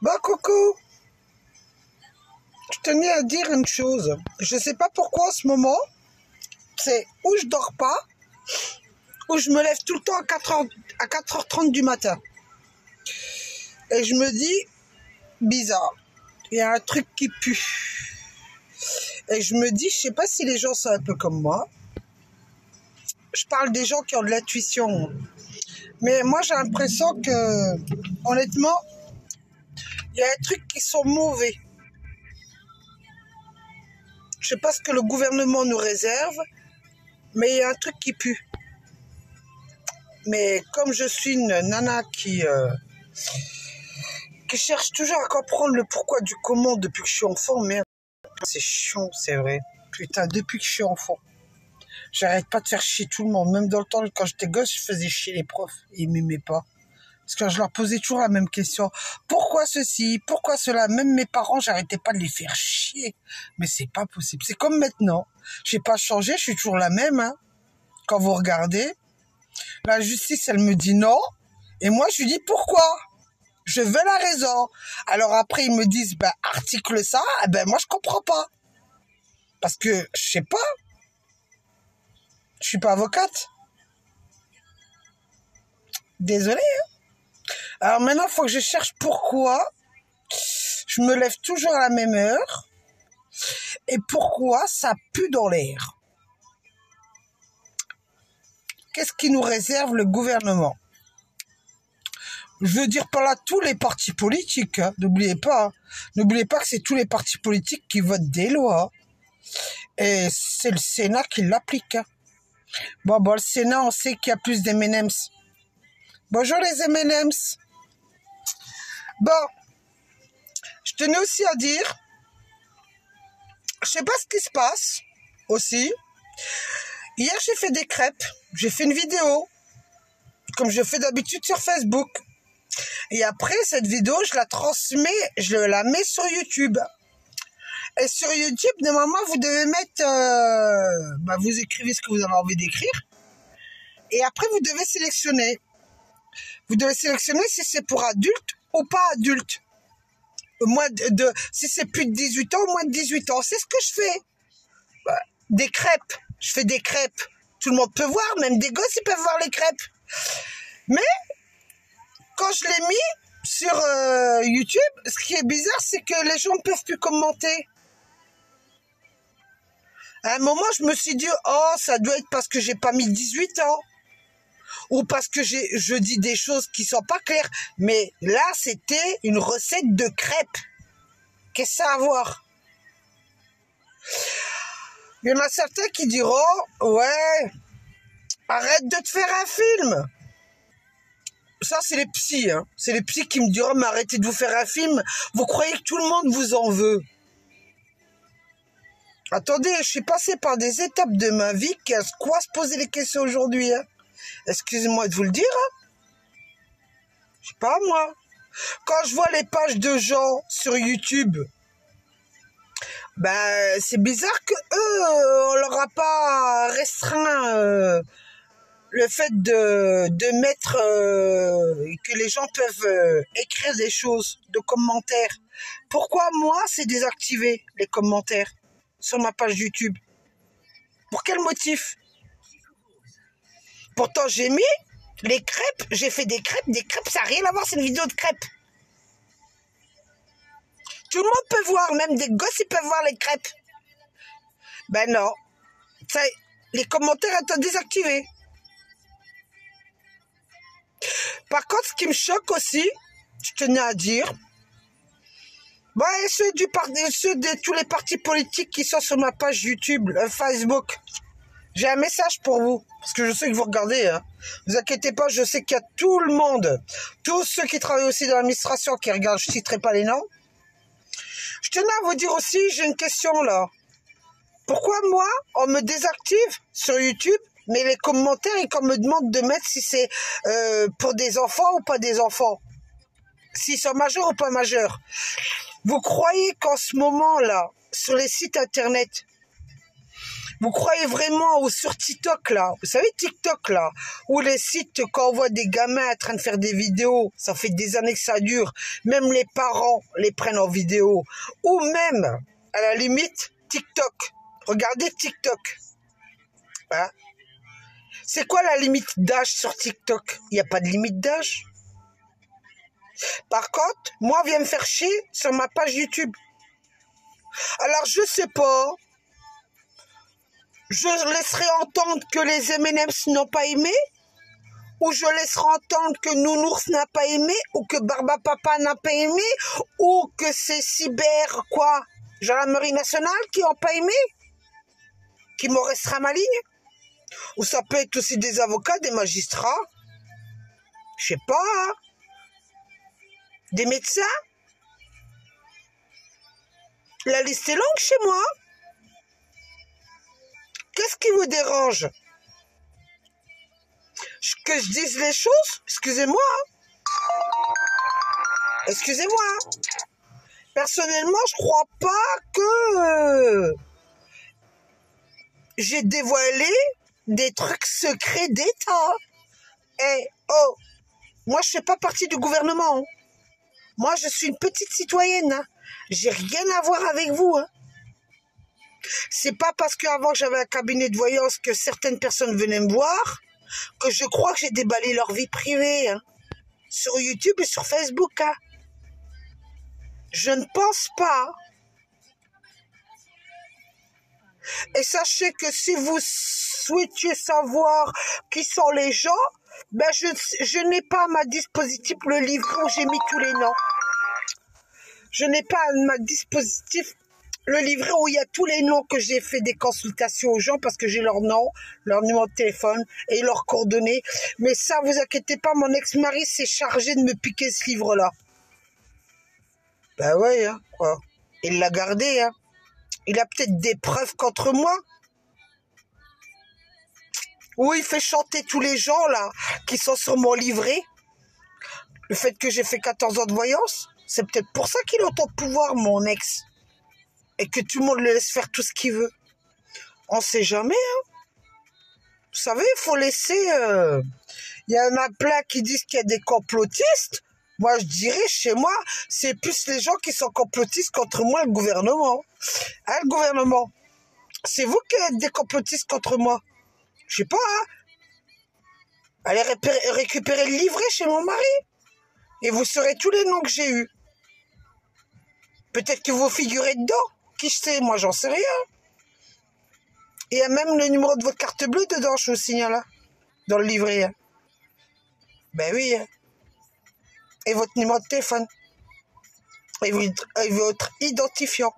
Bah coucou, je tenais à dire une chose. Je sais pas pourquoi en ce moment, c'est où je dors pas, ou je me lève tout le temps à 4h30 du matin. Et je me dis, bizarre, il y a un truc qui pue. Et je me dis, je sais pas si les gens sont un peu comme moi. Je parle des gens qui ont de l'intuition. Mais moi j'ai l'impression que, honnêtement, il y a un truc qui sont mauvais. Je sais pas ce que le gouvernement nous réserve, mais il y a un truc qui pue. Mais comme je suis une nana qui cherche toujours à comprendre le pourquoi du comment depuis que je suis enfant, merde, c'est chiant, c'est vrai. Putain, depuis que je suis enfant, j'arrête pas de faire chier tout le monde. Même dans le temps, quand j'étais gosse, je faisais chier les profs. Ils m'aimaient pas. Parce que je leur posais toujours la même question. Pourquoi ceci? Pourquoi cela? Même mes parents, j'arrêtais pas de les faire chier. Mais c'est pas possible. C'est comme maintenant. J'ai pas changé, je suis toujours la même, hein. Quand vous regardez, la justice, elle me dit non. Et moi, je lui dis pourquoi? Je veux la raison. Alors après, ils me disent, ben, article ça. Eh ben, moi, je comprends pas. Parce que, je sais pas. Je suis pas avocate. Désolée, hein. Alors maintenant, il faut que je cherche pourquoi je me lève toujours à la même heure et pourquoi ça pue dans l'air. Qu'est-ce qui nous réserve le gouvernement? Je veux dire par là tous les partis politiques, hein. N'oubliez pas. Hein. N'oubliez pas que c'est tous les partis politiques qui votent des lois. Et c'est le Sénat qui l'applique. Hein. Bon, le Sénat, on sait qu'il y a plus d'M&M's. Bonjour les M&M's. Bon, je tenais aussi à dire, je sais pas ce qui se passe aussi. Hier, j'ai fait des crêpes. J'ai fait une vidéo, comme je fais d'habitude sur Facebook. Et après, cette vidéo, je la transmets, je la mets sur YouTube. Et sur YouTube, normalement, vous devez mettre... vous écrivez ce que vous avez envie d'écrire. Et après, vous devez sélectionner. Vous devez sélectionner si c'est pour adultes ou pas adultes. Si c'est plus de 18 ans ou moins de 18 ans. C'est ce que je fais. Des crêpes. Je fais des crêpes. Tout le monde peut voir, même des gosses, ils peuvent voir les crêpes. Mais, quand je l'ai mis sur YouTube, ce qui est bizarre, c'est que les gens ne peuvent plus commenter. À un moment, je me suis dit, oh, ça doit être parce que j'ai pas mis 18 ans. Ou parce que je dis des choses qui sont pas claires. Mais là, c'était une recette de crêpes. Qu'est-ce que ça a à voir? Il y en a certains qui diront, ouais, arrête de te faire un film. Ça, c'est les psys. Hein. C'est les psys qui me diront, mais arrêtez de vous faire un film. Vous croyez que tout le monde vous en veut? Attendez, je suis passé par des étapes de ma vie qui a quoi se poser les questions aujourd'hui. Hein. Excusez-moi de vous le dire. Hein. Je sais pas, moi. Quand je vois les pages de gens sur YouTube, c'est bizarre que eux, on leur a pas restreint le fait de mettre que les gens peuvent écrire des choses, de commentaires. Pourquoi moi, c'est désactivé, les commentaires sur ma page YouTube? Pour quel motif? Pourtant, j'ai mis les crêpes, j'ai fait des crêpes, ça n'a rien à voir, c'est une vidéo de crêpes. Tout le monde peut voir, même des gosses, ils peuvent voir les crêpes. Ben non, ça, les commentaires étant désactivés. Par contre, ce qui me choque aussi, je tenais à dire, ceux de tous les partis politiques qui sont sur ma page YouTube, Facebook, j'ai un message pour vous, parce que je sais que vous regardez, hein. Vous inquiétez pas, je sais qu'il y a tout le monde, tous ceux qui travaillent aussi dans l'administration qui regardent, je citerai pas les noms. Je tenais à vous dire aussi, j'ai une question là. Pourquoi moi, on me désactive sur YouTube, mais les commentaires, et qu'on me demande de mettre si c'est pour des enfants ou pas des enfants? S'ils sont majeurs ou pas majeurs? Vous croyez qu'en ce moment-là, sur les sites internet, Vous croyez vraiment sur TikTok, là, vous savez TikTok, là, où les sites, quand on voit des gamins en train de faire des vidéos, ça fait des années que ça dure, même les parents les prennent en vidéo, ou même, à la limite, TikTok. Regardez TikTok. Hein? C'est quoi la limite d'âge sur TikTok? Il n'y a pas de limite d'âge. Par contre, moi, viens me faire chier sur ma page YouTube. Alors, je sais pas. Je laisserai entendre que les M&M's n'ont pas aimé, ou je laisserai entendre que Nounours n'a pas aimé, ou que Barbapapa n'a pas aimé, ou que c'est Cyber, quoi, gendarmerie nationale qui n'ont pas aimé, qui m'en restera ma ligne. Ou ça peut être aussi des avocats, des magistrats, je sais pas, hein. Des médecins. La liste est longue chez moi. Qu'est-ce qui vous dérange? Que je dise les choses? Excusez-moi. Excusez-moi. Personnellement, je crois pas que j'ai dévoilé des trucs secrets d'État. Eh, oh, moi, je fais pas partie du gouvernement. Hein. Moi, je suis une petite citoyenne. Hein. J'ai rien à voir avec vous. Hein. C'est pas parce qu'avant j'avais un cabinet de voyance que certaines personnes venaient me voir que je crois que j'ai déballé leur vie privée. Hein. Sur YouTube et sur Facebook. Hein. Je ne pense pas. Et sachez que si vous souhaitiez savoir qui sont les gens, ben je n'ai pas à ma disposition le livret où j'ai mis tous les noms. Je n'ai pas à ma disposition le livret où il y a tous les noms que j'ai fait des consultations aux gens parce que j'ai leur nom, leur numéro de téléphone et leurs coordonnées. Mais ça, vous inquiétez pas, mon ex-mari s'est chargé de me piquer ce livre-là. Ben ouais, hein, quoi. Il l'a gardé, hein. Il a peut-être des preuves contre moi. Ou il fait chanter tous les gens, là, qui sont sur mon livret. Le fait que j'ai fait 14 ans de voyance, c'est peut-être pour ça qu'il a autant de pouvoir, mon ex. Et que tout le monde le laisse faire tout ce qu'il veut. On sait jamais, hein. Vous savez, il faut laisser... Il y en a plein qui disent qu'il y a des complotistes. Moi, je dirais, chez moi, c'est plus les gens qui sont complotistes contre moi, le gouvernement. Hein, le gouvernement. C'est vous qui êtes des complotistes contre moi. Je sais pas, hein. Allez récupérer le livret chez mon mari. Et vous saurez tous les noms que j'ai eus. Peut-être que vous figurez dedans. Qui je sais, moi, j'en sais rien. Il y a même le numéro de votre carte bleue dedans, je vous signale, hein, dans le livret. Hein. Ben oui. Hein. Et votre numéro de téléphone. Et votre identifiant.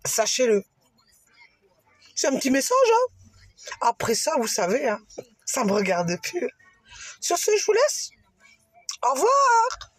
Sachez-le. C'est un petit message, hein. Après ça, vous savez, hein, ça me regarde plus. Sur ce, je vous laisse. Au revoir.